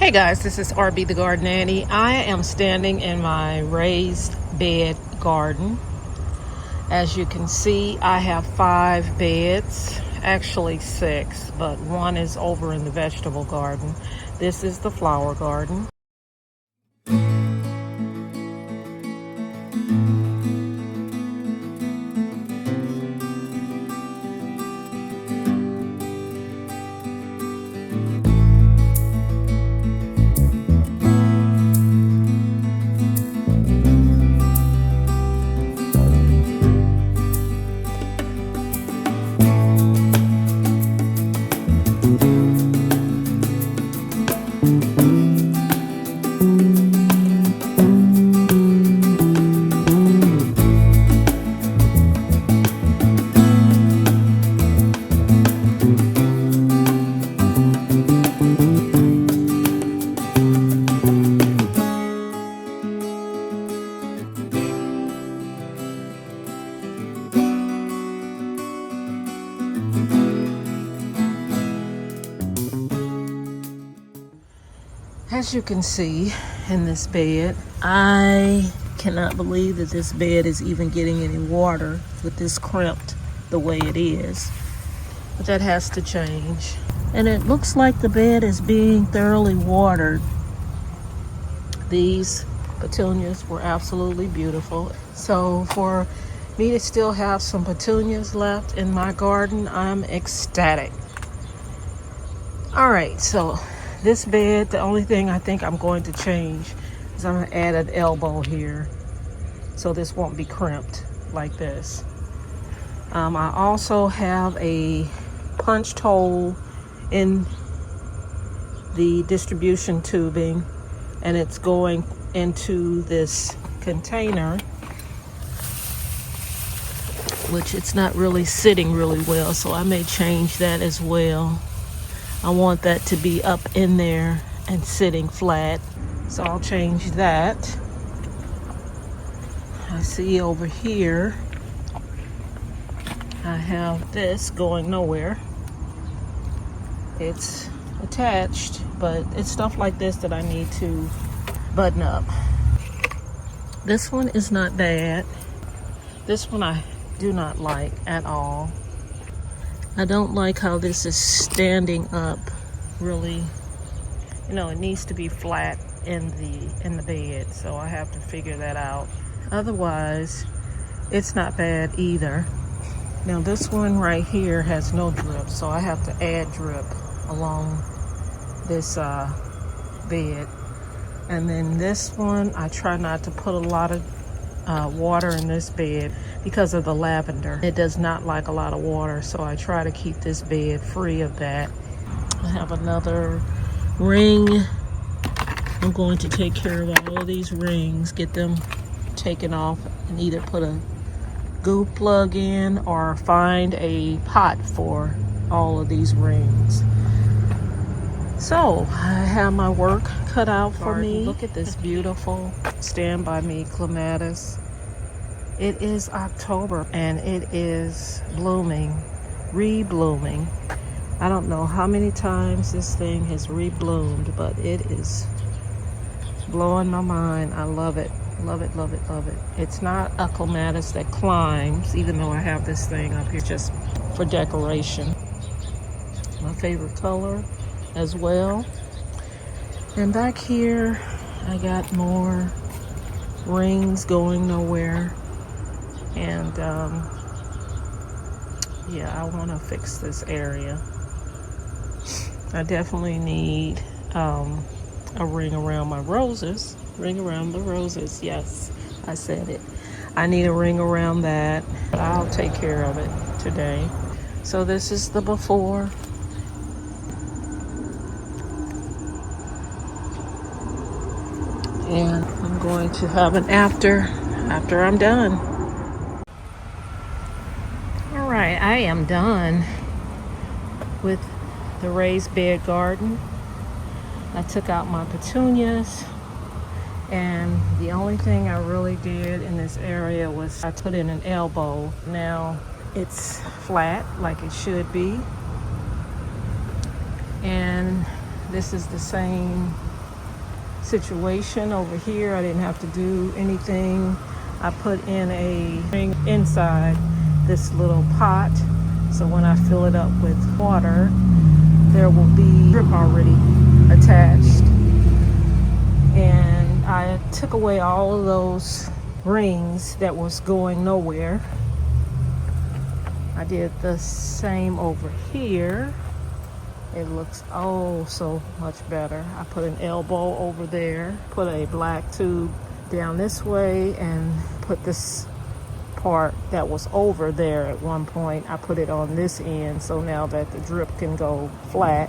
Hey guys, this is RB the Garden Nanny. I am standing in my raised bed garden. As you can see, I have 5 beds, actually 6, but one is over in the vegetable garden. This is the flower garden. As you can see in this bed, I cannot believe that this bed is even getting any water with this crimped the way it is. But that has to change. And it looks like the bed is being thoroughly watered. These petunias were absolutely beautiful. So for me to still have some petunias left in my garden, I'm ecstatic. All right, so this bed, the only thing I think I'm going to change is I'm going to add an elbow here so this won't be crimped like this. I also have a punched hole in the distribution tubing, and it's going into this container, which it's not really sitting really well, so I may change that as well. I want that to be up in there and sitting flat, so I'll change that. I see over here I have this going nowhere. It's attached, but it's stuff like this that I need to button up. This one is not bad. This one I do not like at all. I don't like how this is standing up really. You know, it needs to be flat in the bed, so I have to figure that out. Otherwise, it's not bad either. Now this one right here has no drip, so I have to add drip along this bed. And then this one, I try not to put a lot of water in this bed because of the lavender. It does not like a lot of water, so I try to keep this bed free of that. I have another ring. I'm going to take care of all of these rings, get them taken off, and either put a glue plug in or find a pot for all of these rings. So I have my work cut out for me. Look at this beautiful Stand By Me clematis. It is October and it is blooming, re-blooming. I don't know how many times this thing has re-bloomed, but it is blowing my mind. I love it. Love it, love it, love it. It's not a clematis that climbs, even though I have this thing up here just for decoration. My favorite color as well. And back here, I got more rings going nowhere. And yeah, I want to fix this area. I definitely need a ring around my roses. Ring around the roses. Yes, I said it. I need a ring around that. I'll take care of it today. So this is the before. And I'm going to have an after I'm done. All right, I am done with the raised bed garden. I took out my petunias, and the only thing I really did in this area was I put in an elbow. Now it's flat like it should be, and this is the same situation over here. I didn't have to do anything. I put in a ring inside this little pot, so when I fill it up with water, there will be drip already attached. And I took away all of those rings that was going nowhere. I did the same over here. It looks oh so much better. I put an elbow over there, put a black tube down this way, and put this part that was over there at one point, I put it on this end, so now that the drip can go flat.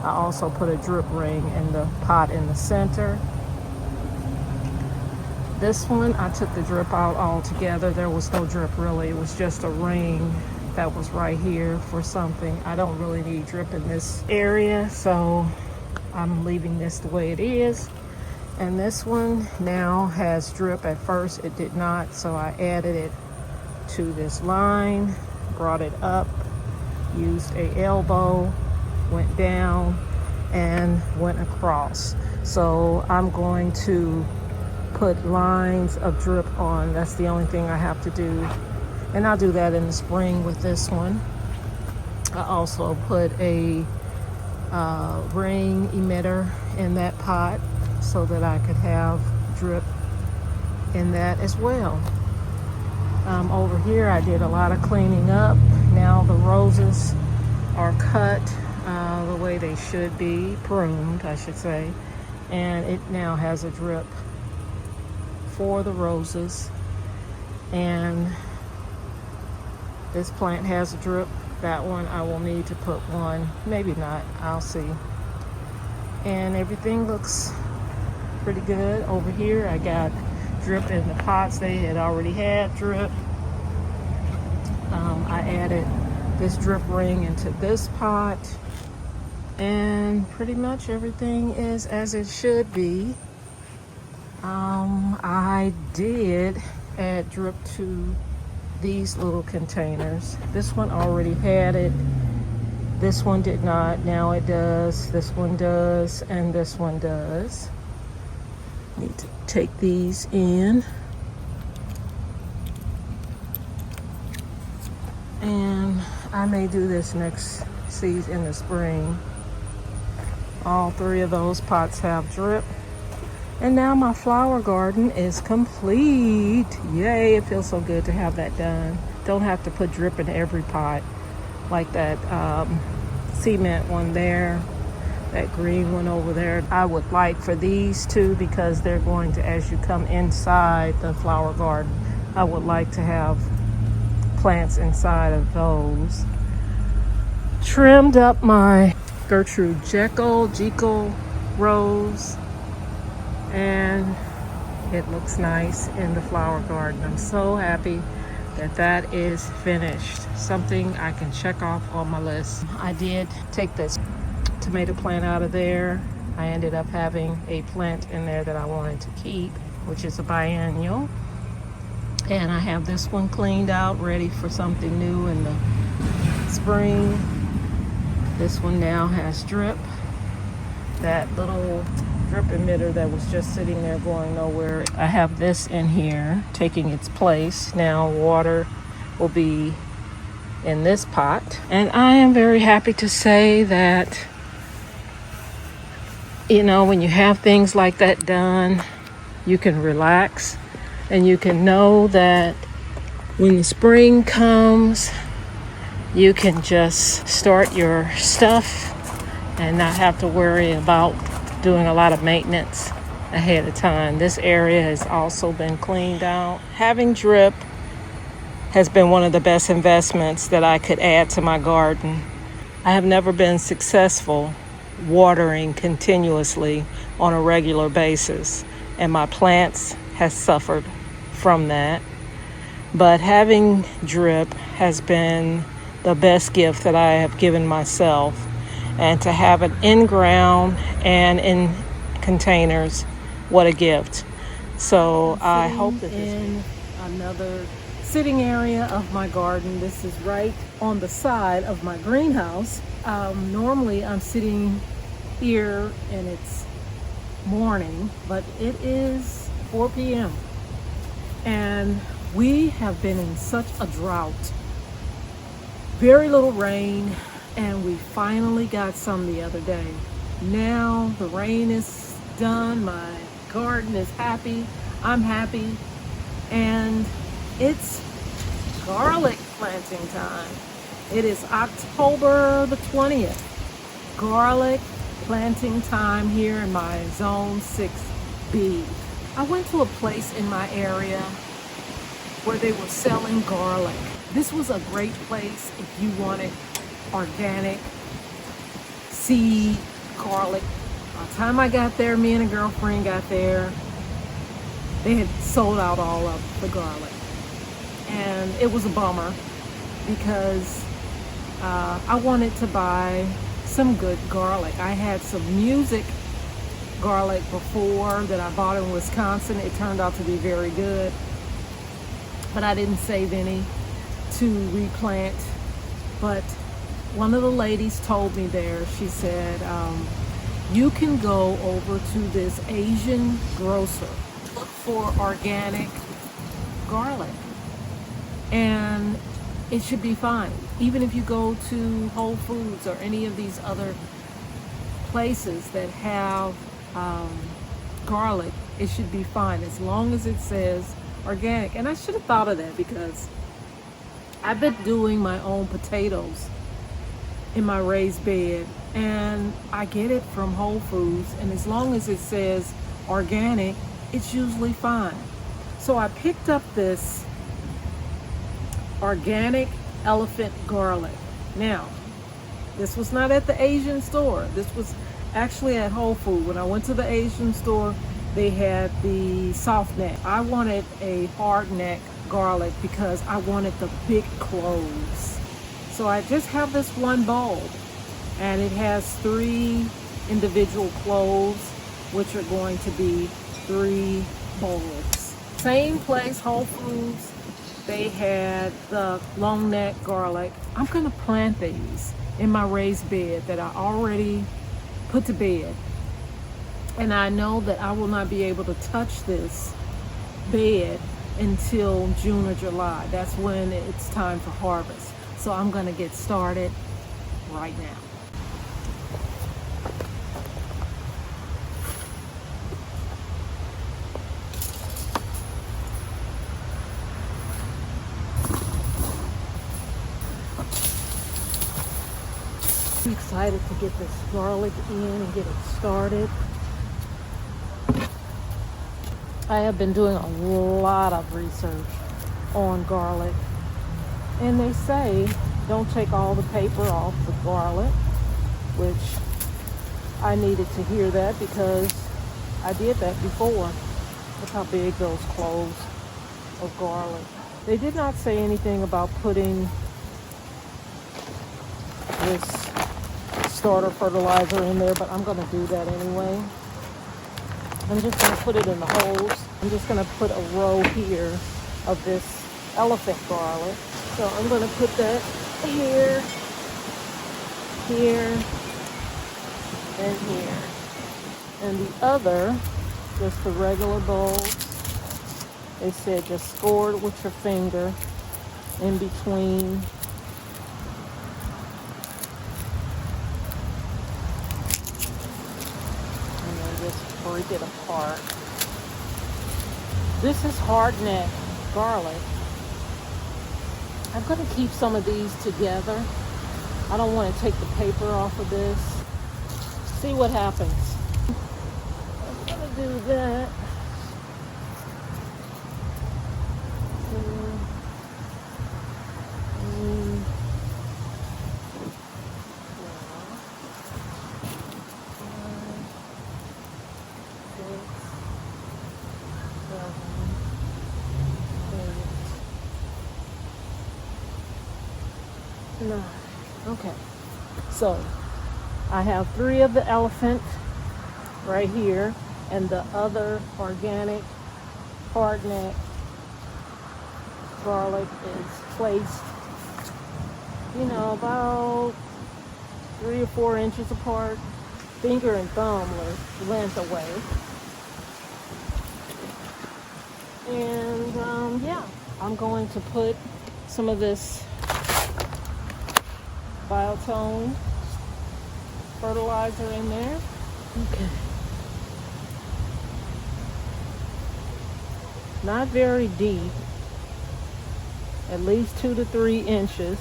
I also put a drip ring in the pot in the center. This one, I took the drip out altogether. There was no drip really. It was just a ring that was right here for something. I don't really need drip in this area, so I'm leaving this the way it is. And this one now has drip. At first it did not, so I added it to this line, brought it up, used a elbow, went down, and went across. So I'm going to put lines of drip on. That's the only thing I have to do. And I'll do that in the spring with this one. I also put a ring emitter in that pot so that I could have drip in that as well. Over here I did a lot of cleaning up. Now the roses are cut the way they should be, pruned I should say, and it now has a drip for the roses. And this plant has a drip. That one I will need to put one, maybe not, I'll see. And everything looks pretty good. Over here I got drip in the pots. They had already had drip. I added this drip ring into this pot, and pretty much everything is as it should be. I did add drip to these little containers. This one already had it. This one did not. Now it does. This one does, and this one does. Need to take these in. And I may do this next season in the spring. All three of those pots have drip. And now my flower garden is complete. Yay, it feels so good to have that done. Don't have to put drip in every pot like that cement one there, that green one over there. I would like for these two, because they're going to, as you come inside the flower garden, I would like to have plants inside of those. Trimmed up my Gertrude Jekyll rose, and it looks nice in the flower garden. I'm so happy that that is finished. Something I can check off on my list. I did take this tomato plant out of there. I ended up having a plant in there that I wanted to keep, which is a biennial. And I have this one cleaned out, ready for something new in the spring. This one now has drip. That little drip emitter that was just sitting there going nowhere, I have this in here taking its place. Now water will be in this pot. And I am very happy to say that, you know, when you have things like that done, you can relax. And you can know that when the spring comes, you can just start your stuff and not have to worry about doing a lot of maintenance ahead of time. This area has also been cleaned out. Having drip has been one of the best investments that I could add to my garden. I have never been successful watering continuously on a regular basis, and my plants has suffered from that. But having drip has been the best gift that I have given myself, and to have it in ground and in containers, what a gift. So I hope that this is another sitting area of my garden. This is right on the side of my greenhouse. Normally I'm sitting here and it's morning, but it is 4 p.m. and we have been in such a drought. Very little rain, and we finally got some the other day. Now the rain is done, my garden is happy, I'm happy, and it's garlic planting time. It is October the 20th. Garlic planting time here in my zone 6B. I went to a place in my area where they were selling garlic. This was a great place if you wanted organic seed garlic. By the time I got there, me and a girlfriend got there, they had sold out all of the garlic. And it was a bummer because I wanted to buy some good garlic. I had some music garlic before that I bought in Wisconsin. It turned out to be very good, but I didn't save any to replant. But one of the ladies told me there, she said, you can go over to this Asian grocer, look for organic garlic, and it should be fine. Even if you go to Whole Foods or any of these other places that have garlic, it should be fine as long as it says organic. And I should have thought of that because I've been doing my own potatoes in my raised bed, and I get it from Whole Foods, and as long as it says organic, it's usually fine. So I picked up this organic elephant garlic. Now, this was not at the Asian store. This was actually at Whole Foods. When I went to the Asian store, they had the soft neck. I wanted a hard neck garlic because I wanted the big cloves. So I just have this one bulb, and it has 3 individual cloves, which are going to be 3 bulbs. Same place, Whole Foods, they had the long neck garlic. I'm gonna plant these in my raised bed that I already put to bed. And I know that I will not be able to touch this bed until June or July. That's when it's time for harvest. So I'm gonna get started right now. I'm excited to get this garlic in and get it started. I have been doing a lot of research on garlic, and they say don't take all the paper off the garlic, which I needed to hear that because I did that before. Look how big those cloves of garlic. They did not say anything about putting this starter fertilizer in there, but I'm going to do that anyway. I'm just going to put it in the holes. I'm just going to put a row here of this elephant garlic. So I'm going to put that here, here, and here. And the other, just the regular bulbs, they said just score it with your finger in between. Break it apart. This is hard neck garlic. I'm going to keep some of these together. I don't want to take the paper off of this. See what happens. I'm going to do that. No. Okay, so I have 3 of the elephant right here, and the other organic hardneck garlic is placed, you know, about 3 or 4 inches apart. finger and thumb length away. And yeah, I'm going to put some of this biotone fertilizer in there. Okay. Not very deep, at least 2 to 3 inches.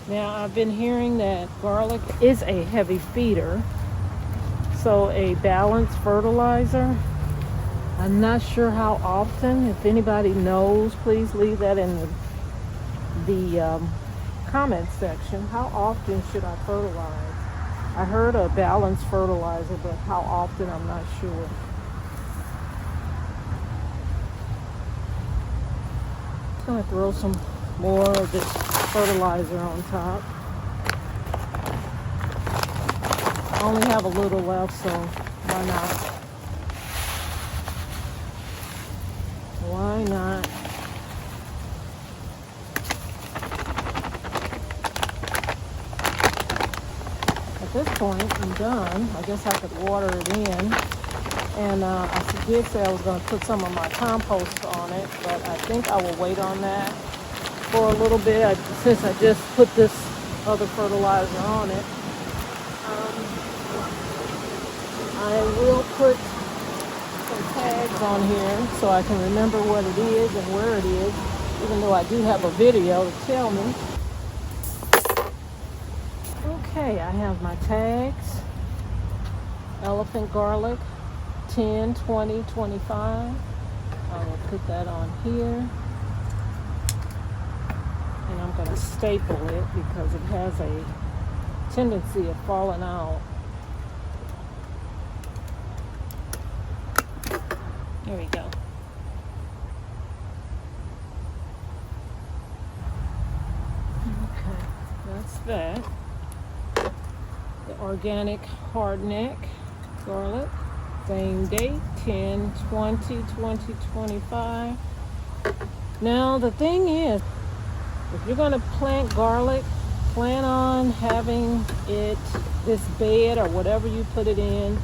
Now, I've been hearing that garlic is a heavy feeder, so a balanced fertilizer. I'm not sure how often. If anybody knows, please leave that in the comment section. How often should I fertilize? I heard a balanced fertilizer, but how often, I'm not sure. I'm going to throw some more of this fertilizer on top. I only have a little left, so why not? Why not? At this point, I'm done. I guess I could water it in. And I did say I was going to put some of my compost on it, but I think I will wait on that for a little bit, since I just put this other fertilizer on it. I will put some tags on here so I can remember what it is and where it is, even though I do have a video to tell me. Okay, I have my tags. Elephant garlic, 10, 20, 25. I will put that on here. And I'm going to staple it because it has a tendency of falling out. There we go. Okay, that's that. The organic hardneck garlic. Same date, 10, 20, 20, 25. Now the thing is, if you're going to plant garlic, plan on having this bed or whatever you put it in.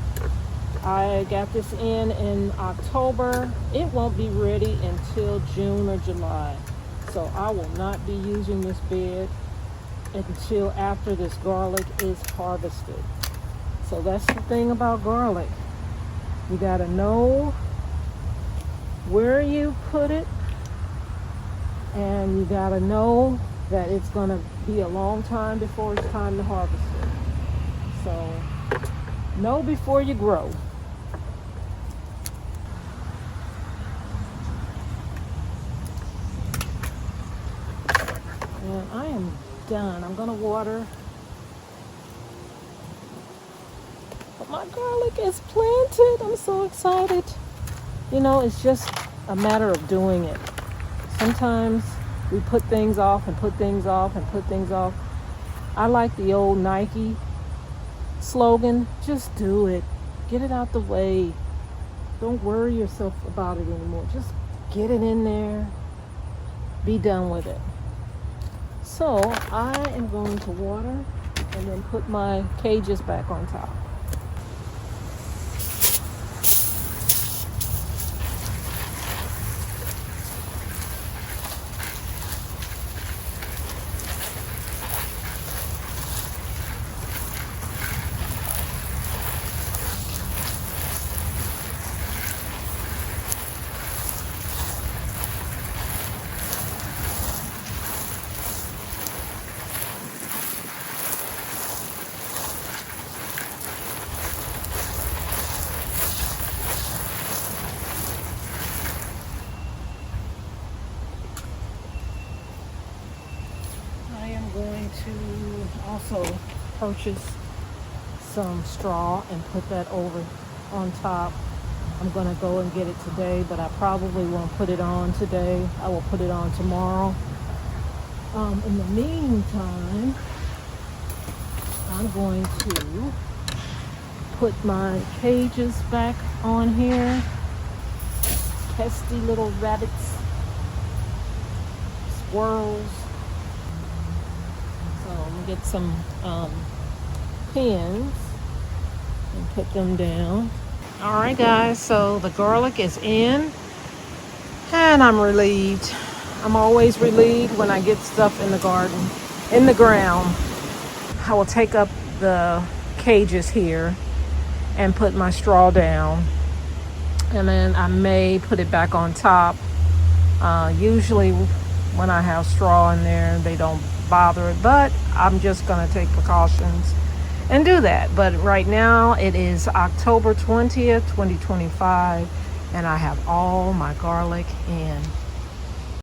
I got this in October. It won't be ready until June or July. So I will not be using this bed until after this garlic is harvested. So that's the thing about garlic. You got to know where you put it. And you gotta know that it's gonna be a long time before it's time to harvest it. So, know before you grow. And I am done. I'm gonna water. But my garlic is planted. I'm so excited. You know, it's just a matter of doing it. Sometimes we put things off and put things off and put things off. I like the old Nike slogan, just do it. Get it out the way. Don't worry yourself about it anymore. Just get it in there. Be done with it. So I am going to water and then put my cages back on top. purchase some straw and put that over on top. I'm gonna go and get it today, but I probably won't put it on today. I will put it on tomorrow. In the meantime, I'm going to put my cages back on here. Pesky little rabbits, squirrels. So I'm gonna get some pins and put them down. All right, guys, so the garlic is in, and I'm relieved. I'm always relieved when I get stuff in the garden, in the ground. I will take up the cages here and put my straw down, and then I may put it back on top. Usually when I have straw in there, they don't bother it, but I'm just gonna take precautions and do that. But right now it is October 20th, 2025, and I have all my garlic in.